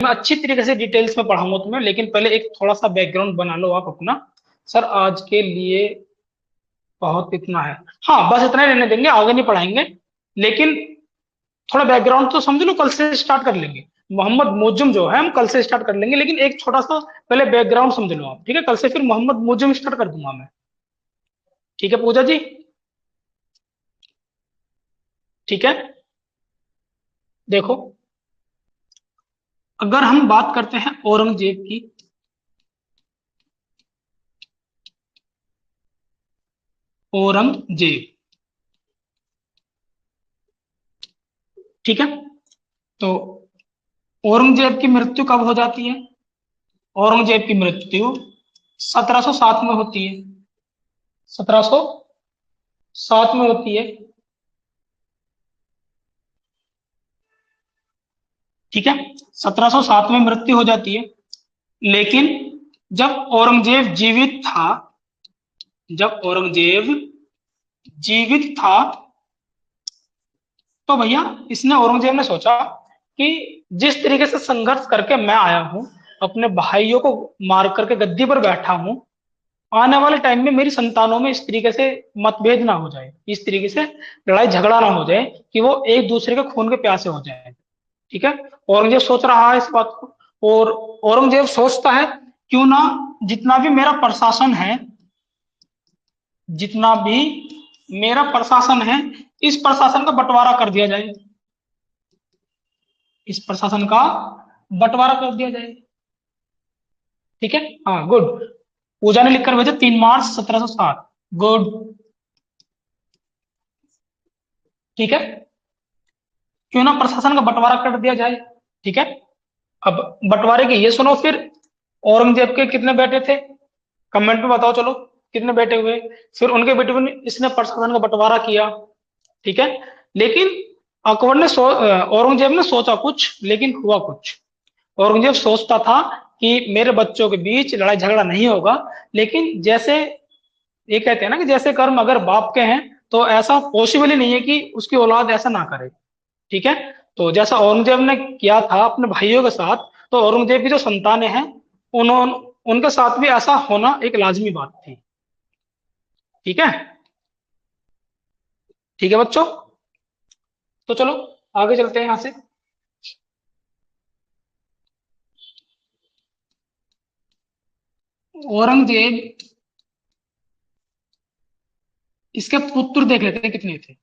मैं अच्छी तरीके से डिटेल्स में पढ़ाऊंगा तुम्हें, लेकिन पहले एक थोड़ा सा बैकग्राउंड बना लो आप अपना। सर आज के लिए बहुत इतना है। हाँ बस इतना ही रहने देंगे, आगे नहीं पढ़ाएंगे। लेकिन थोड़ा बैकग्राउंड तो समझ लो, कल से स्टार्ट कर लेंगे। मोहम्मद मोजम जो है हम कल से स्टार्ट कर लेंगे, लेकिन एक छोटा सा पहले बैकग्राउंड समझ लो आप, ठीक है? कल से फिर मोहम्मद मोजम स्टार्ट कर दूंगा मैं। ठीक है पूजा जी? ठीक है। देखो, अगर हम बात करते हैं औरंगजेब की, औरंगजेब, ठीक है? तो औरंगजेब की मृत्यु कब हो जाती है? औरंगजेब की मृत्यु 1707 में होती है। 1707 में होती है, ठीक है? 1707 में मृत्यु हो जाती है। लेकिन जब औरंगजेब जीवित था, जब औरंगजेब जीवित था, तो भैया इसने औरंगजेब ने सोचा कि जिस तरीके से संघर्ष करके मैं आया हूं, अपने भाइयों को मार करके गद्दी पर बैठा हूं, आने वाले टाइम में मेरी संतानों में इस तरीके से मतभेद ना हो जाए, इस तरीके से लड़ाई झगड़ा ना हो जाए कि वो एक दूसरे के खून के प्यासे हो जाए। ठीक है? औरंगजेब सोच रहा है इस बात को। और औरंगजेब सोचता है, क्यों ना जितना भी मेरा प्रशासन है, जितना भी मेरा प्रशासन है, इस प्रशासन का बंटवारा कर दिया जाए, इस प्रशासन का बंटवारा कर दिया जाए। ठीक है? हाँ गुड। पूजा ने लिखकर भेजा 3 मार्च 1707। गुड। ठीक है? क्यों ना प्रशासन का बंटवारा कर दिया जाए। ठीक है? अब बंटवारे की ये सुनो फिर, औरंगजेब के कितने बेटे थे? कमेंट में बताओ चलो, कितने बेटे हुए? फिर उनके बेटे में इसने प्रशासन का बंटवारा किया। ठीक है? लेकिन अकबर ने औरंगजेब ने सोचा कुछ, लेकिन हुआ कुछ। औरंगजेब सोचता था कि मेरे बच्चों के बीच लड़ाई झगड़ा नहीं होगा, लेकिन जैसे ये कहते हैं ना कि जैसे कर्म अगर बाप के हैं, तो ऐसा पॉसिबल ही नहीं है कि उसकी औलाद ऐसा ना करे। ठीक है? तो जैसा औरंगजेब ने किया था अपने भाइयों के साथ, तो औरंगजेब की जो संतानें हैं, उन्होंने उनके साथ भी ऐसा होना एक लाजमी बात थी। ठीक है? ठीक है बच्चों, तो चलो आगे चलते हैं यहां से। औरंगजेब, इसके पुत्र देख लेते हैं कितने थे,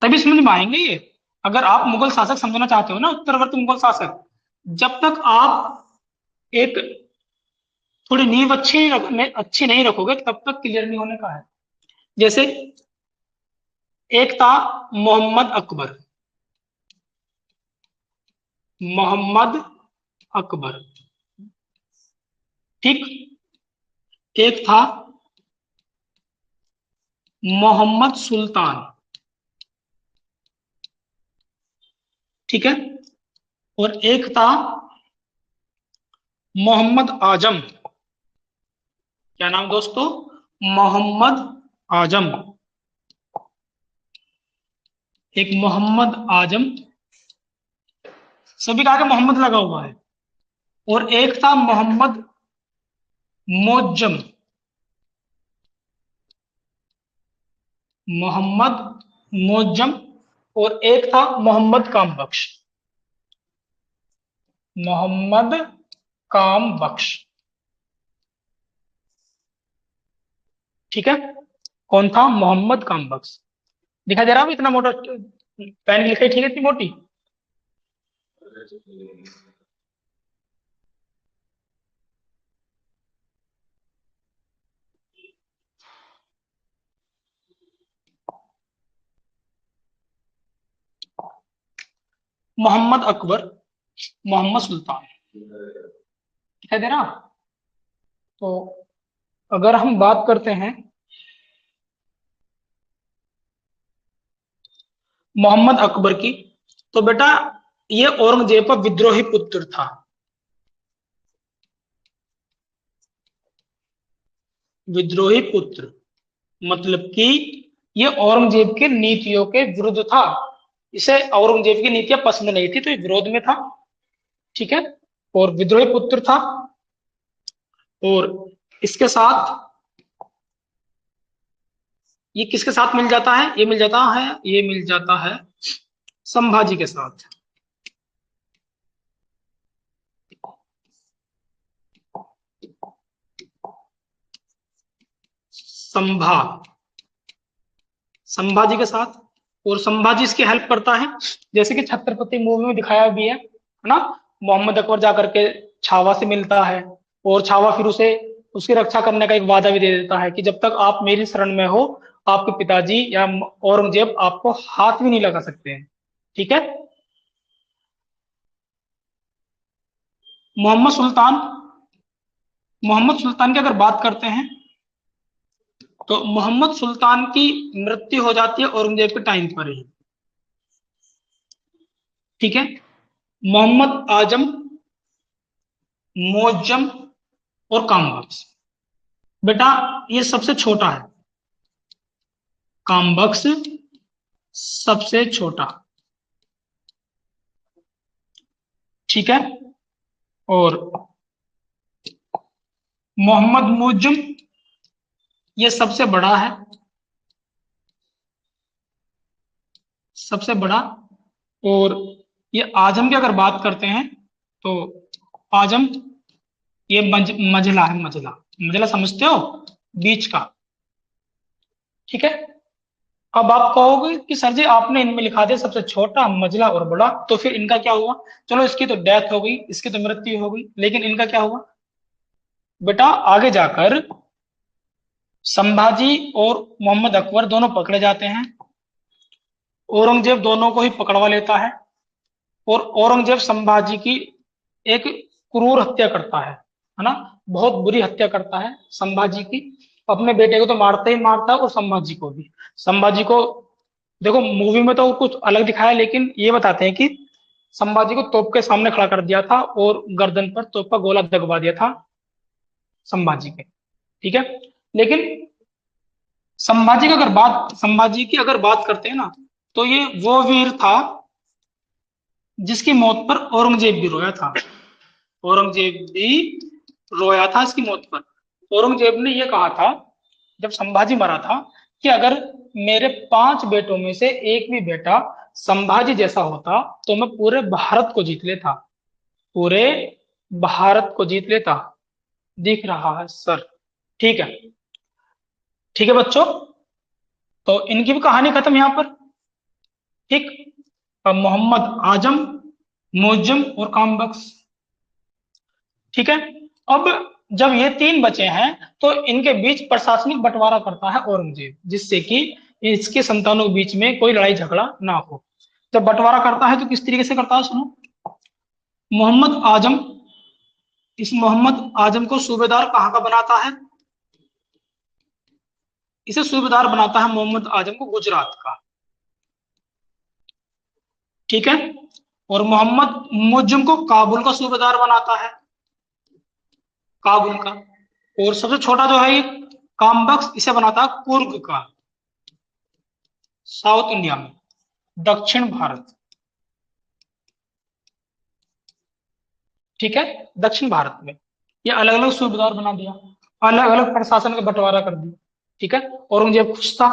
तभी समझ में आएंगे ये। अगर आप मुगल शासक समझना चाहते हो ना, उत्तरवर्ती मुगल शासक, जब तक आप एक थोड़ी नींव अच्छी नहीं रखोगे, तब तक क्लियर नहीं होने का है। जैसे एक था मोहम्मद अकबर, मोहम्मद अकबर, ठीक? एक था मोहम्मद सुल्तान, ठीक है? और एक था मोहम्मद आजम। क्या नाम दोस्तों? मोहम्मद आजम। एक मोहम्मद आजम, सभी का आगे मोहम्मद लगा हुआ है। और एक था मोहम्मद मोजम, मोहम्मद मोजम। और एक था मोहम्मद काम बख्श, मोहम्मद काम बख्श। ठीक है? कौन था? मोहम्मद काम बख्श। दिखाई दे रहा है इतना मोटा पेन की लिखाई, ठीक है, इतनी मोटी। मोहम्मद अकबर, मोहम्मद सुल्तान, दिखाई दे रहा? तो अगर हम बात करते हैं मोहम्मद अकबर की, तो बेटा ये औरंगजेब का विद्रोही पुत्र था। विद्रोही पुत्र मतलब कि ये औरंगजेब के नीतियों के विरुद्ध था। इसे औरंगजेब की नीतियां पसंद नहीं थी, तो ये विरोध में था। ठीक है, और विद्रोही पुत्र था। और इसके साथ ये किसके साथ मिल जाता है? ये मिल जाता है संभाजी के साथ। संभा संभाजी के साथ। और संभाजी इसकी हेल्प करता है, जैसे कि छत्रपति मूवी में दिखाया भी है ना। मोहम्मद अकबर जाकर के छावा से मिलता है, और छावा फिर उसे उसकी रक्षा करने का एक वादा भी दे देता है कि जब तक आप मेरी शरण में हो, आपके पिताजी या औरंगजेब आपको हाथ भी नहीं लगा सकते हैं। ठीक है। मोहम्मद सुल्तान मोहम्मद सुल्तान की अगर बात करते हैं, तो मोहम्मद सुल्तान की मृत्यु हो जाती है औरंगजेब के टाइम पर ही। ठीक है। मोहम्मद आजम, मुअज्जम और कामबख्श, बेटा ये सबसे छोटा है। कामबख्श सबसे छोटा। ठीक है। और मोहम्मद मुअज्जम ये सबसे बड़ा है, सबसे बड़ा। और ये आजम की अगर बात करते हैं, तो आजम ये मजला है, मजला। मजला समझते हो? बीच का। ठीक है। अब आप कहोगे कि सर जी आपने इनमें लिखा दिया सबसे छोटा, मझला और बड़ा, तो फिर इनका क्या हुआ? चलो इसकी तो डेथ हो गई, इसकी तो मृत्यु हो गई, लेकिन इनका क्या हुआ? बेटा आगे जाकर संभाजी और मोहम्मद अकबर दोनों पकड़े जाते हैं। औरंगजेब दोनों को ही पकड़वा लेता है, और औरंगजेब संभाजी की एक क्रूर हत्या करता है ना। बहुत बुरी हत्या करता है संभाजी की। अपने बेटे को तो मारता ही मारता है, और संभाजी को भी। संभाजी को देखो मूवी में तो कुछ अलग दिखाया, लेकिन ये बताते हैं कि संभाजी को तोप के सामने खड़ा कर दिया था, और गर्दन पर तोप का गोला दगवा दिया था संभाजी के। ठीक है। लेकिन संभाजी की अगर बात करते हैं ना, तो ये वो वीर था जिसकी मौत पर औरंगजेब भी रोया था। औरंगजेब भी रोया था इसकी मौत पर। औरंगजेब ने यह कहा था जब संभाजी मरा था, कि अगर मेरे 5 बेटों में से एक भी बेटा संभाजी जैसा होता, तो मैं पूरे भारत को जीत लेता। पूरे भारत को जीत लेता। दिख रहा है सर? ठीक है। ठीक है बच्चों, तो इनकी भी कहानी खत्म यहां पर। ठीक। अब मोहम्मद आजम, मुअज्जम और कामबख्श। ठीक है। अब जब ये 3 बचे हैं, तो इनके बीच प्रशासनिक बंटवारा करता है औरंगजेब, जिससे कि इसके संतानों के बीच में कोई लड़ाई झगड़ा ना हो। जब बंटवारा करता है तो किस तरीके से करता है, सुनो। मोहम्मद आजम इस मोहम्मद आजम को सूबेदार कहाँ का बनाता है? इसे सूबेदार बनाता है मोहम्मद आजम को गुजरात का। ठीक है। और मोहम्मद मुअज्जम को काबुल का सूबेदार बनाता है, काबुल का। और सबसे छोटा जो है ये कामबख्श, इसे बनाता है कुर्ग का, साउथ इंडिया में, दक्षिण भारत। ठीक है। दक्षिण भारत में ये अलग अलग सूबेदार बना दिया, अलग अलग प्रशासन का बंटवारा कर दिया। ठीक है। औरंगजेब खुश था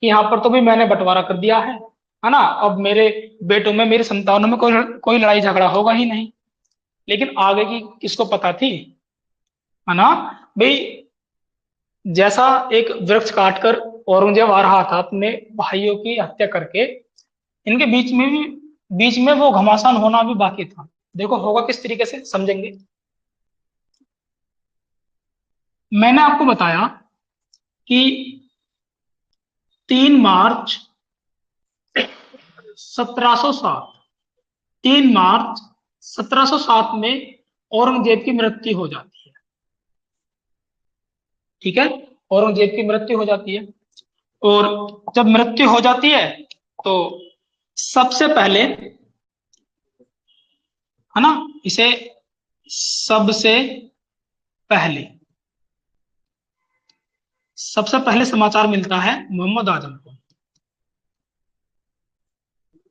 कि यहाँ पर तो भी मैंने बंटवारा कर दिया है ना। अब मेरे बेटों में, मेरे संतानों में कोई कोई लड़ाई झगड़ा होगा ही नहीं। लेकिन आगे की किसको पता थी, है ना भाई। जैसा एक वृक्ष काटकर औरंगजेब आ रहा था अपने भाइयों की हत्या करके, इनके बीच में वो घमासान होना भी बाकी था। देखो होगा किस तरीके से, समझेंगे। मैंने आपको बताया कि 3 मार्च 1707, 3 मार्च 1707 में औरंगजेब की मृत्यु हो जाती है। ठीक है। औरंगजेब की मृत्यु हो जाती है। और जब मृत्यु हो जाती है, तो सबसे पहले, है ना, इसे सबसे पहले सबसे पहले समाचार मिलता है मोहम्मद आजम को।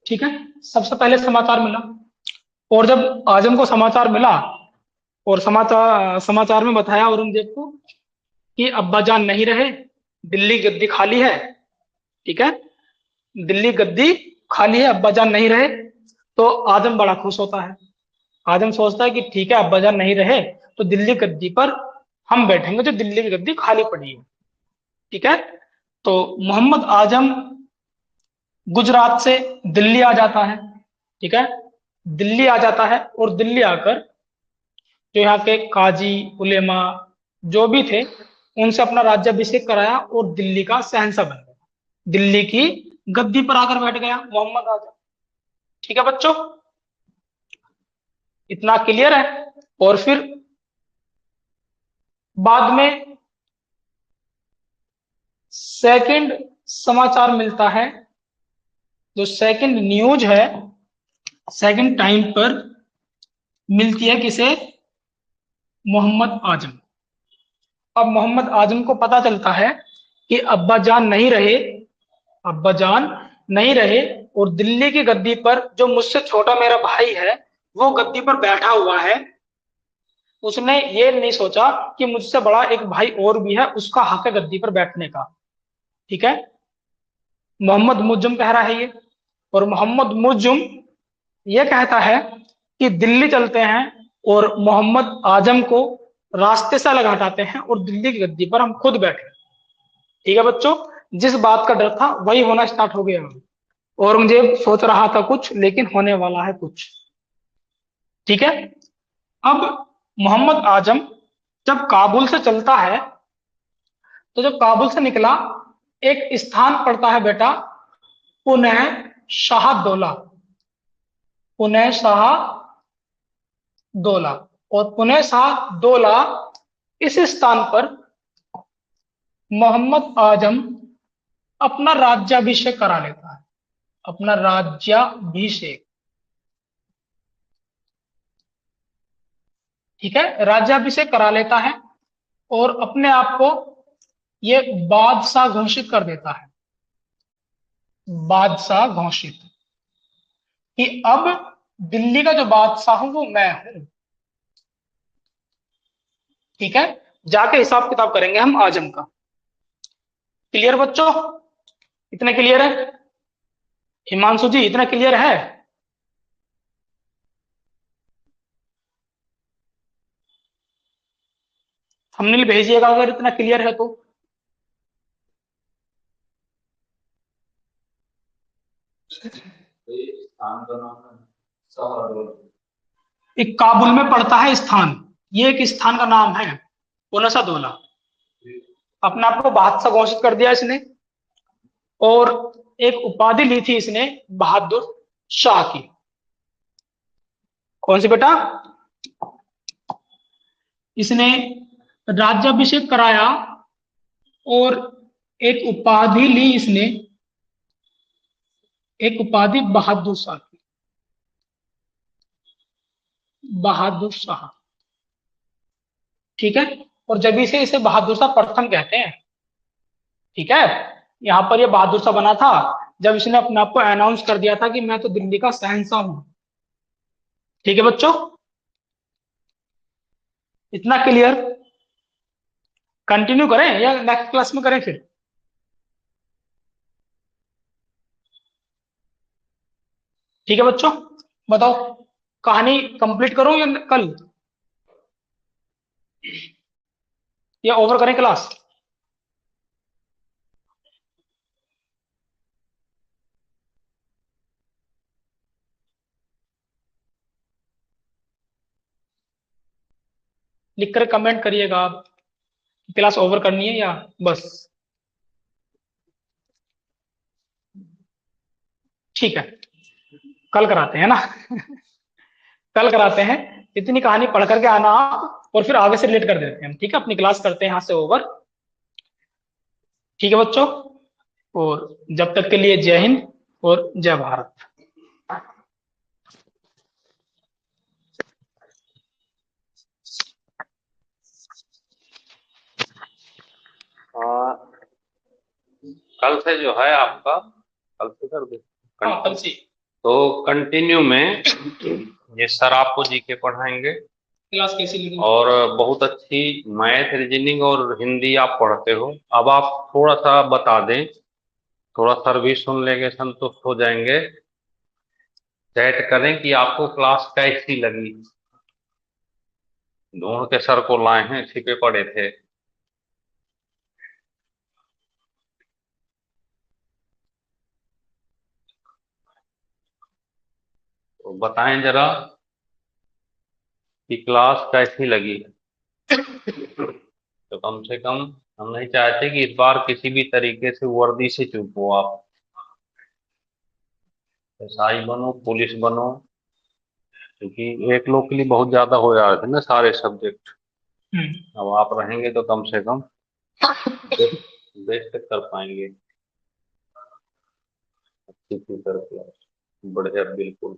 ठीक है, सबसे पहले समाचार मिला। और जब आजम को समाचार मिला और समाचार में बताया औरंगजेब को कि अब्बाजान नहीं रहे, दिल्ली गद्दी खाली है, ठीक है, दिल्ली गद्दी खाली है, अब्बाजान नहीं रहे, तो आजम बड़ा खुश होता है। आजम सोचता है कि ठीक है, अब्बाजान नहीं रहे तो दिल्ली गद्दी पर हम बैठेंगे, जो दिल्ली की गद्दी खाली पड़ी है। ठीक है, तो मोहम्मद आजम गुजरात से दिल्ली आ जाता है। ठीक है, दिल्ली आ जाता है और दिल्ली आकर जो यहाँ के काजी उलेमा जो भी थे उनसे अपना राज्याभिषेक कराया और दिल्ली का शहंशाह बन गया, दिल्ली की गद्दी पर आकर बैठ गया मोहम्मद आजम। ठीक है बच्चों, इतना क्लियर है। और फिर बाद में सेकंड समाचार मिलता है, जो सेकंड न्यूज है, सेकंड टाइम पर मिलती है किसे? मोहम्मद आजम। अब मोहम्मद आजम को पता चलता है कि अब्बाजान नहीं रहे, अब्बाजान नहीं रहे, और दिल्ली की गद्दी पर जो मुझसे छोटा मेरा भाई है वो गद्दी पर बैठा हुआ है। उसने ये नहीं सोचा कि मुझसे बड़ा एक भाई और भी है, उसका हक है गद्दी पर बैठने का। ठीक है, मोहम्मद मुज्जम कह रहा है ये। और मोहम्मद मुज्जम ये कहता है कि दिल्ली चलते हैं और मोहम्मद आजम को रास्ते से अलग हटाते हैं और दिल्ली की गद्दी पर हम खुद बैठे। ठीक है बच्चों, जिस बात का डर था वही होना स्टार्ट हो गया। औरंगजेब सोच रहा था कुछ, लेकिन होने वाला है कुछ। ठीक है, अब मोहम्मद आजम जब काबुल से चलता है, तो जब काबुल से निकला, एक स्थान पड़ता है बेटा, पुनः शाहदौला, पुनः शाहदौला। और पुनः शाहदौला, इस स्थान पर मोहम्मद आजम अपना राज्याभिषेक करा लेता है, अपना राज्याभिषेक। ठीक है, राज्याभिषेक करा लेता है और अपने आप को ये बादशाह घोषित कर देता है, बादशाह घोषित, कि अब दिल्ली का जो बादशाह हूं वो मैं हूं। ठीक है, जाके हिसाब किताब करेंगे हम आजम का। क्लियर बच्चों, इतना क्लियर है? हिमांशु जी इतना क्लियर है? थंबनेल भेजिएगा अगर इतना क्लियर है तो। एक काबुल में पड़ता है स्थान, ये एक स्थान का नाम है पुनसादोला। अपने आप को बादशाह घोषित कर दिया इसने, और एक उपाधि ली थी इसने बहादुर शाह की। कौन सी बेटा? इसने राज्याभिषेक कराया और एक उपाधि ली इसने, एक उपाधि बहादुर शाह की, बहादुर शाह। ठीक है, और जब इसे इसे बहादुर शाह प्रथम कहते हैं। ठीक है, यहां पर ये बहादुर शाह बना था जब इसने अपने आप को अनाउंस कर दिया था कि मैं तो दिल्ली का शहंशाह हूं। ठीक है बच्चों, इतना क्लियर? कंटिन्यू करें या नेक्स्ट क्लास में करें फिर? ठीक है बच्चों, बताओ, कहानी कंप्लीट करूं या कल, या ओवर करें क्लास? लिखकर कमेंट करिएगा आप, क्लास ओवर करनी है या बस। ठीक है, कल कराते हैं ना। कल कराते हैं, इतनी कहानी पढ़ करके आना आप, और फिर आगे से रिलेट कर देते हैं हम। ठीक है, अपनी क्लास करते हैं यहां से ओवर। ठीक है बच्चों, और जब तक के लिए जय हिंद और जय भारत। कल से जो है आपका, कल से कर दे हाँ कल कंटिन्यू। से तो कंटिन्यू में ये सर आपको जीके पढ़ाएंगे क्लास कैसी लगी? और बहुत अच्छी मैथ, रीजनिंग और हिंदी आप पढ़ते हो। अब आप थोड़ा सा बता दें, थोड़ा सर भी सुन लेंगे, संतुष्ट हो जाएंगे। चैट करें कि आपको क्लास कैसी लगी। ढूंढ के सर को लाए हैं, छिपे पड़े थे। तो बताएं जरा कि क्लास कैसी लगी। तो कम से कम हम नहीं चाहते कि इस बार किसी भी तरीके से वर्दी से चूक हो आप। एसआई बनो, पुलिस बनो, क्योंकि एक लोग के लिए बहुत ज्यादा हो जा रहे थे ना सारे सब्जेक्ट। अब आप रहेंगे तो कम से कम बेस्ट कर पाएंगे। अच्छी फ्यूचर क्लास, बढ़िया, बिल्कुल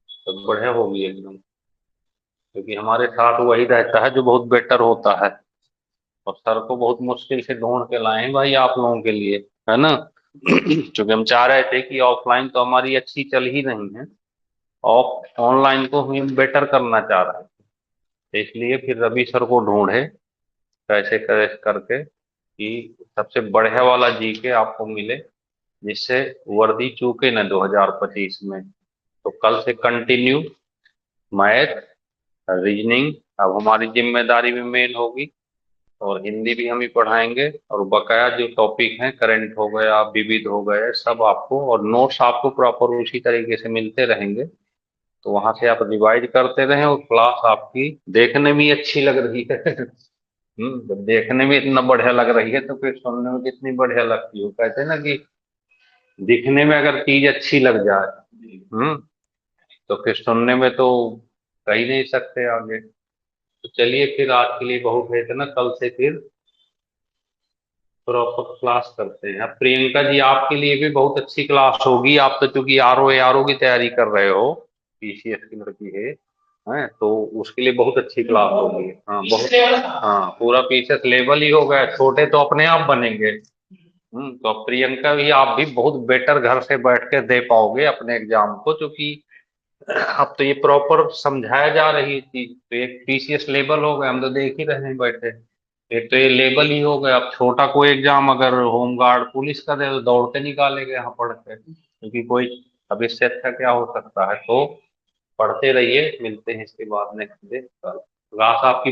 सब बढ़िया होगी एकदम। क्योंकि हमारे साथ वही रहता है जो बहुत बेटर होता है, और सर को बहुत मुश्किल से ढूंढ के लाए हैं भाई आप लोगों के लिए, है ना। क्योंकि हम चाह रहे थे कि ऑफलाइन तो हमारी अच्छी चल ही नहीं है, ऑफ ऑनलाइन को हम बेटर करना चाह रहे हैं। तो इसलिए फिर रवि सर को ढूंढे कैसे करे करके कि सबसे बढ़िया वाला जीके आपको मिले, जिससे वर्दी चूके न 2025 में। तो कल से कंटिन्यू मैथ, रीजनिंग अब हमारी जिम्मेदारी में मेन होगी, और हिंदी भी हम ही पढ़ाएंगे, और बकाया जो टॉपिक हैं, करंट हो गया, विविध हो गए, सब आपको, और नोट्स आपको प्रॉपर उसी तरीके से मिलते रहेंगे। तो वहां से आप रिवाइज करते रहें, और क्लास आपकी देखने में ही अच्छी लग रही है। जब देखने में इतना बढ़िया लग रही है तो फिर सुनने में कितनी बढ़िया लगती हो। कहते हैं ना कि दिखने में अगर चीज अच्छी लग जाए, तो फिर सुनने में तो कह ही नहीं सकते आगे। तो चलिए फिर आज के लिए बहुत है ना, कल से फिर प्रॉपर क्लास करते हैं। अब प्रियंका जी आपके लिए भी बहुत अच्छी क्लास होगी। आप तो चूंकि आरओ की तैयारी कर रहे हो, पीसीएस की लड़की है, हैं, तो उसके लिए बहुत अच्छी क्लास होगी। हाँ बहुत, हाँ पूरा पीसीएस लेवल ही होगा, छोटे तो अपने आप बनेंगे। तो अब प्रियंका भी, आप भी बहुत बेटर घर से बैठ के दे पाओगे अपने एग्जाम को, क्योंकि अब तो ये प्रॉपर समझाया जा रही थी। तो एक पीसीएस लेवल हो गया, हम तो देख ही रहे हैं बैठे। एक तो ये लेवल ही हो गया। अब छोटा कोई एग्जाम अगर होमगार्ड पुलिस का दे तो दौड़ते निकालेंगे यहाँ पढ़ के, क्योंकि कोई, अब इससे अच्छा क्या हो सकता है। तो पढ़ते रहिए, मिलते हैं इसके बाद नेक्स्ट डे कल। क्लास आपकी